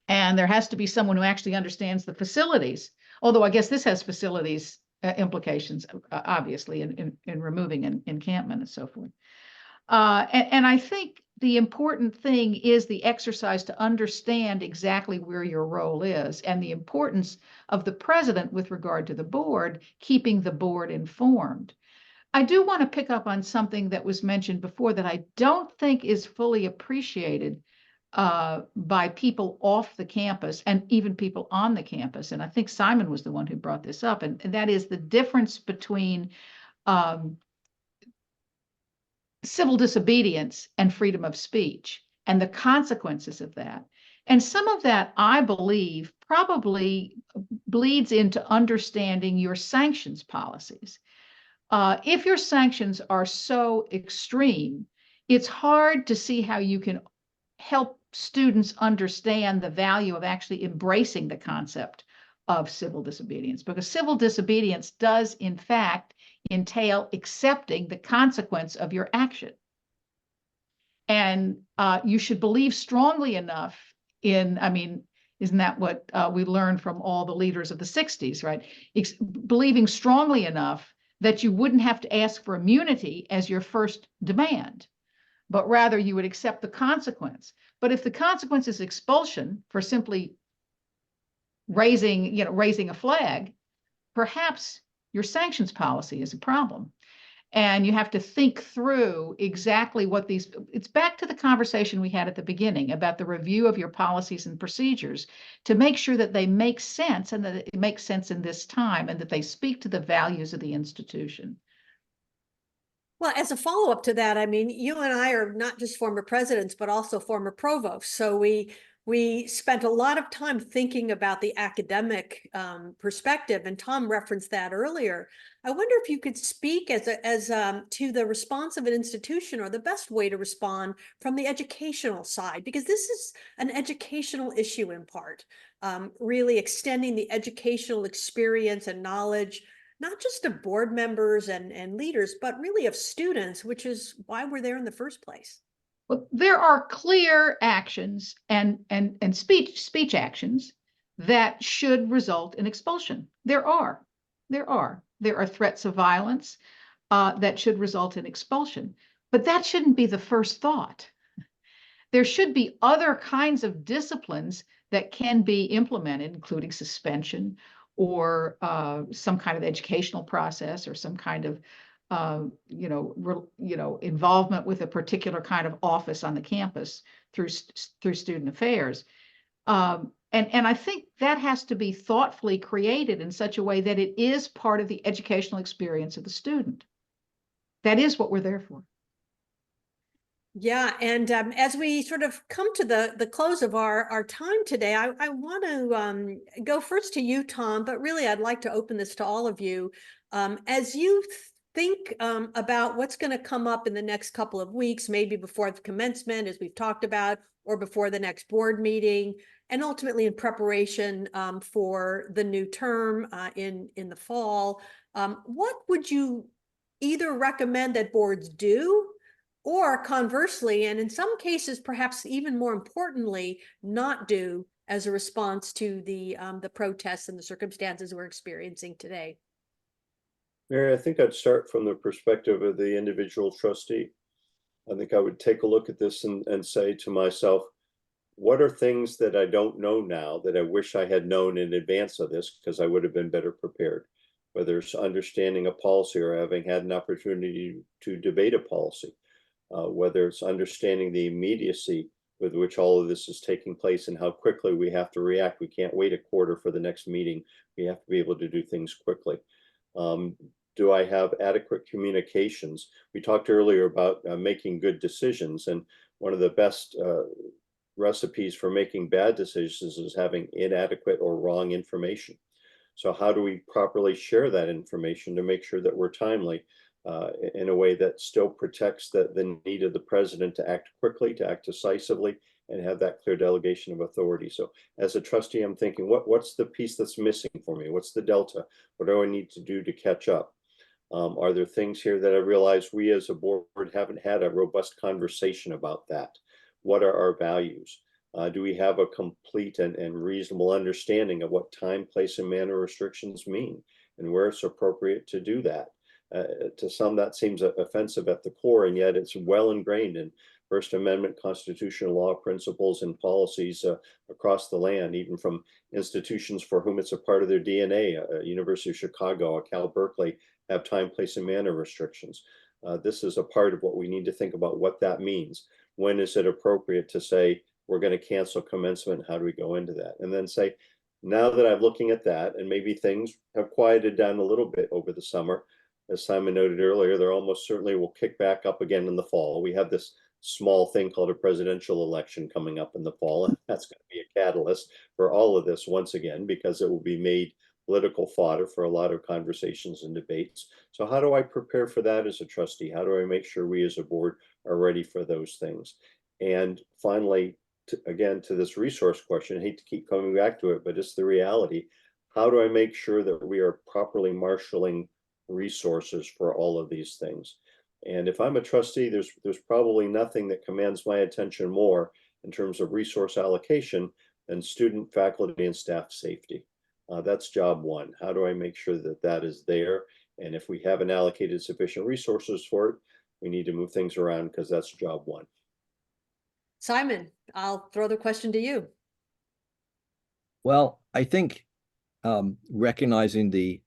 And there has to be someone who actually understands the facilities, although I guess this has facilities implications, obviously, in removing encampment and so forth. And I think the important thing is the exercise to understand exactly where your role is and the importance of the president with regard to the board, keeping the board informed. I do want to pick up on something that was mentioned before that I don't think is fully appreciated by people off the campus and even people on the campus. And I think Simon was the one who brought this up, and that is the difference between civil disobedience and freedom of speech and the consequences of that. And some of that, I believe, probably bleeds into understanding your sanctions policies. If your sanctions are so extreme, it's hard to see how you can help students understand the value of actually embracing the concept of civil disobedience, because civil disobedience does, in fact, entail accepting the consequence of your action. And you should believe strongly enough in, I mean, isn't that what we learned from all the leaders of the 60s, right? Believing strongly enough that you wouldn't have to ask for immunity as your first demand, but rather you would accept the consequence. But if the consequence is expulsion for simply raising a flag, perhaps your sanctions policy is a problem. And you have to think through exactly what it's back to the conversation we had at the beginning about the review of your policies and procedures to make sure that they make sense and that it makes sense in this time and that they speak to the values of the institution. Well, as a follow-up to that, I mean, you and I are not just former presidents, but also former provosts. So we spent a lot of time thinking about the academic perspective, and Tom referenced that earlier. I wonder if you could speak as to the response of an institution, or the best way to respond from the educational side, because this is an educational issue in part, really extending the educational experience and knowledge, not just of board members and leaders, but really of students, which is why we're there in the first place. Well, there are clear actions and speech actions that should result in expulsion. There are threats of violence that should result in expulsion, but that shouldn't be the first thought. There should be other kinds of disciplines that can be implemented, including suspension or some kind of educational process or some kind of involvement with a particular kind of office on the campus through student affairs. And I think that has to be thoughtfully created in such a way that it is part of the educational experience of the student. That is what we're there for. Yeah, and as we sort of come to the close of our time today, I want to go first to you, Tom, but really I'd like to open this to all of you. As you think about what's going to come up in the next couple of weeks, maybe before the commencement, as we've talked about, or before the next board meeting, and ultimately in preparation for the new term in the fall, what would you either recommend that boards do, or conversely, and in some cases, perhaps even more importantly, not do as a response to the protests and the circumstances we're experiencing today? Mary, I think I'd start from the perspective of the individual trustee. I think I would take a look at this and say to myself, what are things that I don't know now that I wish I had known in advance of this, because I would have been better prepared, whether it's understanding a policy or having had an opportunity to debate a policy. Whether it's understanding the immediacy with which all of this is taking place and how quickly we have to react. We can't wait a quarter for the next meeting. We have to be able to do things quickly. Do I have adequate communications? We talked earlier about making good decisions, and one of the best recipes for making bad decisions is having inadequate or wrong information. So how do we properly share that information to make sure that we're timely in a way that still protects the need of the president to act quickly, to act decisively, and have that clear delegation of authority. So as a trustee, I'm thinking, what's the piece that's missing for me? What's the delta? What do I need to do to catch up? Are there things here that I realize we as a board haven't had a robust conversation about that? What are our values? Do we have a complete and reasonable understanding of what time, place, and manner restrictions mean and where it's appropriate to do that? To some, that seems offensive at the core, and yet it's well ingrained in First Amendment constitutional law principles and policies across the land, even from institutions for whom it's a part of their DNA. University of Chicago, Cal Berkeley have time, place, and manner restrictions. This is a part of what we need to think about what that means. When is it appropriate to say, we're going to cancel commencement? How do we go into that? And then say, now that I'm looking at that, and maybe things have quieted down a little bit over the summer, as Simon noted earlier, there almost certainly will kick back up again in the fall. We have this small thing called a presidential election coming up in the fall, and that's going to be a catalyst for all of this once again, because it will be made political fodder for a lot of conversations and debates. So how do I prepare for that as a trustee? How do I make sure we as a board are ready for those things? And finally, again, to this resource question, I hate to keep coming back to it, but it's the reality. How do I make sure that we are properly marshaling resources for all of these things? And if I'm a trustee, there's probably nothing that commands my attention more in terms of resource allocation than student, faculty, and staff safety. That's job one. How do I make sure that that is there? And if we haven't allocated sufficient resources for it, we need to move things around, because that's job one. Simon, I'll throw the question to you. Well, I think recognizing the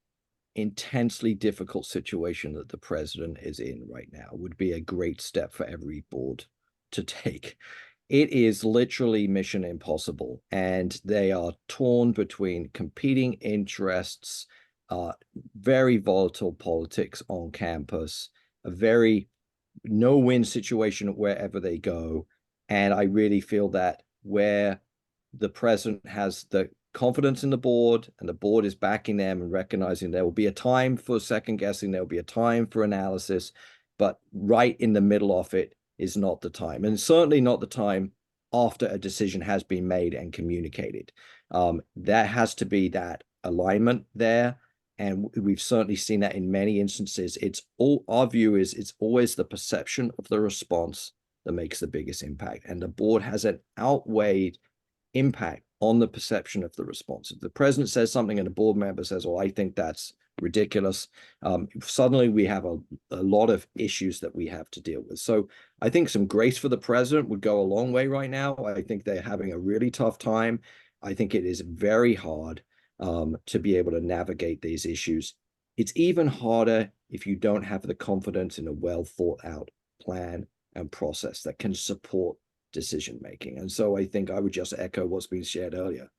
intensely difficult situation that the president is in right now would be a great step for every board to take. It is literally mission impossible, and they are torn between competing interests, very volatile politics on campus, a very no-win situation wherever they go. And I really feel that where the president has the confidence in the board and the board is backing them and recognizing there will be a time for second guessing, there will be a time for analysis, but right in the middle of it is not the time, and certainly not the time after a decision has been made and communicated. There has to be that alignment there, and we've certainly seen that in many instances. Our view is it's always the perception of the response that makes the biggest impact, and the board has an outweighed impact on the perception of the response. If the president says something and a board member says, "Well, I think that's ridiculous," suddenly we have a lot of issues that we have to deal with. So I think some grace for the president would go a long way right now. I think they're having a really tough time. I think it is very hard to be able to navigate these issues. It's even harder if you don't have the confidence in a well thought out plan and process that can support decision making. And so I think I would just echo what's been shared earlier.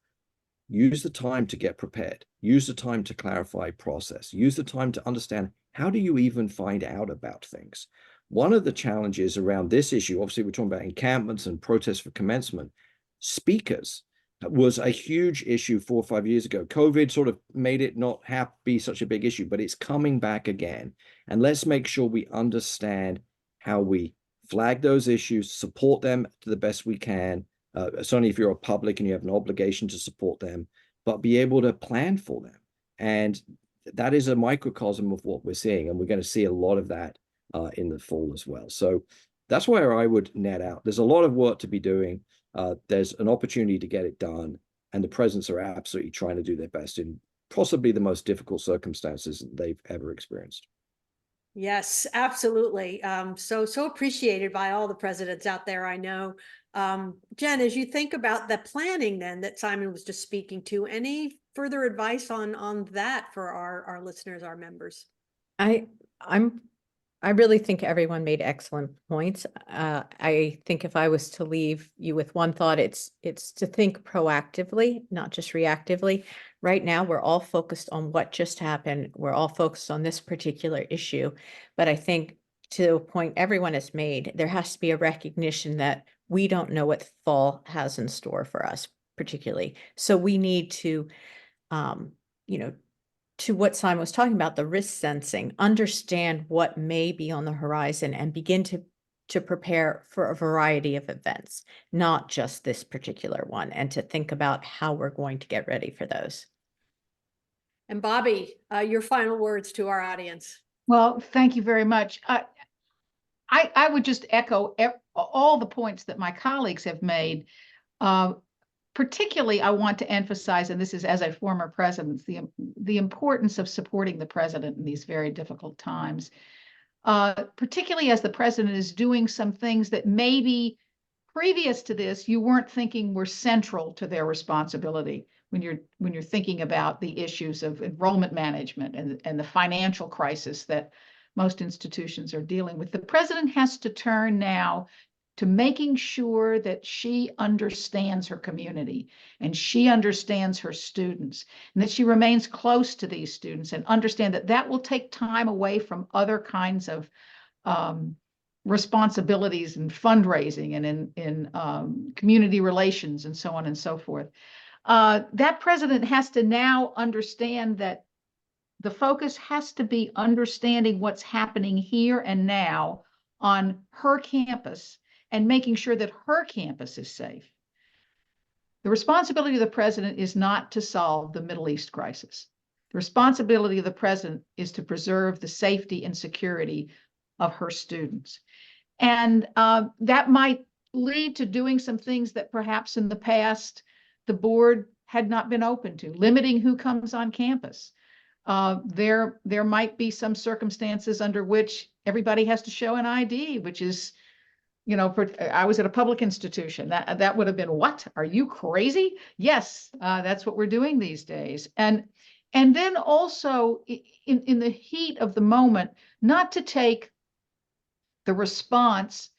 Use the time to get prepared. Use the time to clarify process. Use the time to understand, how do you even find out about things? One of the challenges around this issue, obviously we're talking about encampments and protests for commencement, speakers was a huge issue 4 or 5 years ago. COVID sort of made it not be such a big issue, but it's coming back again. And let's make sure we understand how we flag those issues, support them to the best we can. Certainly if you're a public and you have an obligation to support them, but be able to plan for them. And that is a microcosm of what we're seeing. And we're going to see a lot of that in the fall as well. So that's where I would net out. There's a lot of work to be doing. There's an opportunity to get it done. And the presidents are absolutely trying to do their best in possibly the most difficult circumstances they've ever experienced. Yes, absolutely. So appreciated by all the presidents out there, I know. Jen, as you think about the planning then that Simon was just speaking to, any further advice on that for our listeners, our members? I really think everyone made excellent points. I think if I was to leave you with one thought, it's to think proactively, not just reactively. Right now, we're all focused on what just happened. We're all focused on this particular issue. But I think to a point everyone has made, there has to be a recognition that we don't know what fall has in store for us, particularly. So we need to to what Simon was talking about, the risk sensing, understand what may be on the horizon and begin to prepare for a variety of events, not just this particular one, and to think about how we're going to get ready for those. And Bobby, your final words to our audience. Well, thank you very much. I would just echo all the points that my colleagues have made. Particularly, I want to emphasize, and this is as a former president, the importance of supporting the president in these very difficult times, particularly as the president is doing some things that maybe previous to this you weren't thinking were central to their responsibility when you're thinking about the issues of enrollment management and the financial crisis that most institutions are dealing with. The president has to turn now to making sure that she understands her community and she understands her students, and that she remains close to these students, and understand that that will take time away from other kinds of responsibilities and fundraising and in community relations and so on and so forth. That president has to now understand that the focus has to be understanding what's happening here and now on her campus and making sure that her campus is safe. The responsibility of the president is not to solve the Middle East crisis. The responsibility of the president is to preserve the safety and security of her students. And that might lead to doing some things that perhaps in the past the board had not been open to, limiting who comes on campus. There might be some circumstances under which everybody has to show an ID, which is, I was at a public institution. That would have been, what? Are you crazy? Yes, that's what we're doing these days. And then also in the heat of the moment, not to take the response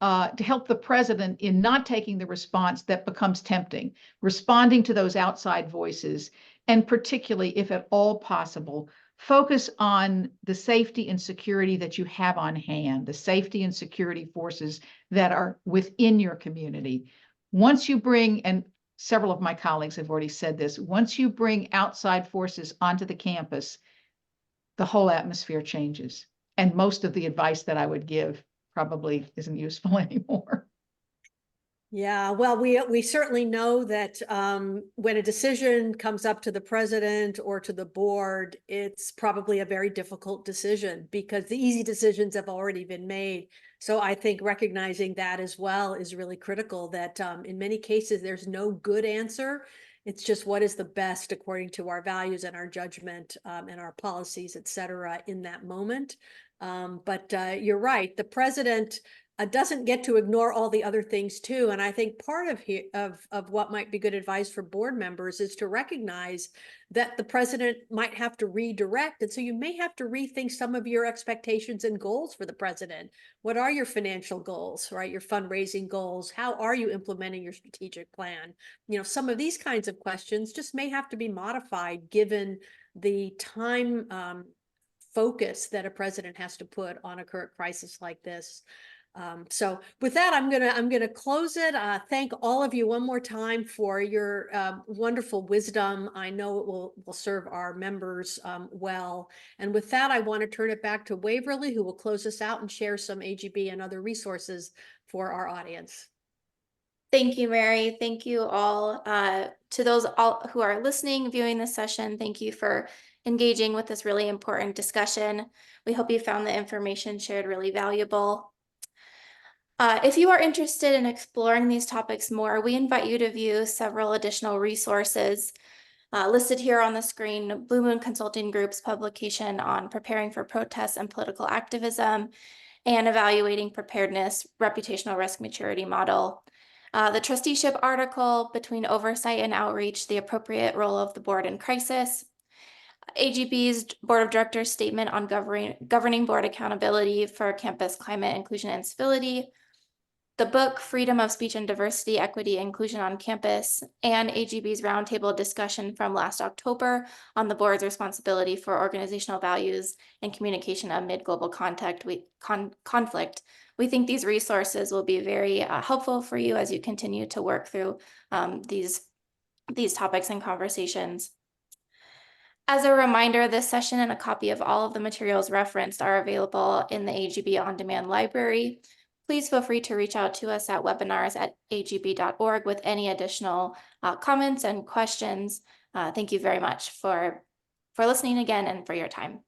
to help the president in not taking the response that becomes tempting, responding to those outside voices, and particularly, if at all possible, focus on the safety and security that you have on hand, the safety and security forces that are within your community. Once you bring, and several of my colleagues have already said this, once you bring outside forces onto the campus, the whole atmosphere changes. And most of the advice that I would give probably isn't useful anymore. Yeah, well, we certainly know that when a decision comes up to the president or to the board, it's probably a very difficult decision because the easy decisions have already been made. So I think recognizing that as well is really critical, that in many cases, there's no good answer. It's just what is the best according to our values and our judgment and our policies, et cetera, in that moment. But you're right, the president doesn't get to ignore all the other things too. And I think part of what might be good advice for board members is to recognize that the president might have to redirect. And so you may have to rethink some of your expectations and goals for the president. What are your financial goals, right? Your fundraising goals? How are you implementing your strategic plan? Some of these kinds of questions just may have to be modified given the time focus that a president has to put on a current crisis like this. So with that, I'm gonna close it. Thank all of you one more time for your wonderful wisdom. I know it will serve our members well. And with that, I want to turn it back to Waverly, who will close us out and share some AGB and other resources for our audience. Thank you, Mary. Thank you all. To those all who are listening, viewing this session, thank you for engaging with this really important discussion. We hope you found the information shared really valuable. If you are interested in exploring these topics more, we invite you to view several additional resources listed here on the screen. Blue Moon Consulting Group's publication on preparing for protests and political activism, and evaluating preparedness, reputational risk maturity model. The trusteeship article, Between Oversight and Outreach, the appropriate role of the board in crisis. AGB's Board of Directors statement on governing board accountability for campus climate, inclusion, and civility. The book, Freedom of Speech and Diversity, Equity, Inclusion on Campus, and AGB's roundtable discussion from last October on the board's responsibility for organizational values and communication amid global conflict. We think these resources will be very helpful for you as you continue to work through these topics and conversations. As a reminder, this session and a copy of all of the materials referenced are available in the AGB On-Demand Library. Please feel free to reach out to us at webinars@agb.org with any additional comments and questions. Thank you very much for listening again and for your time.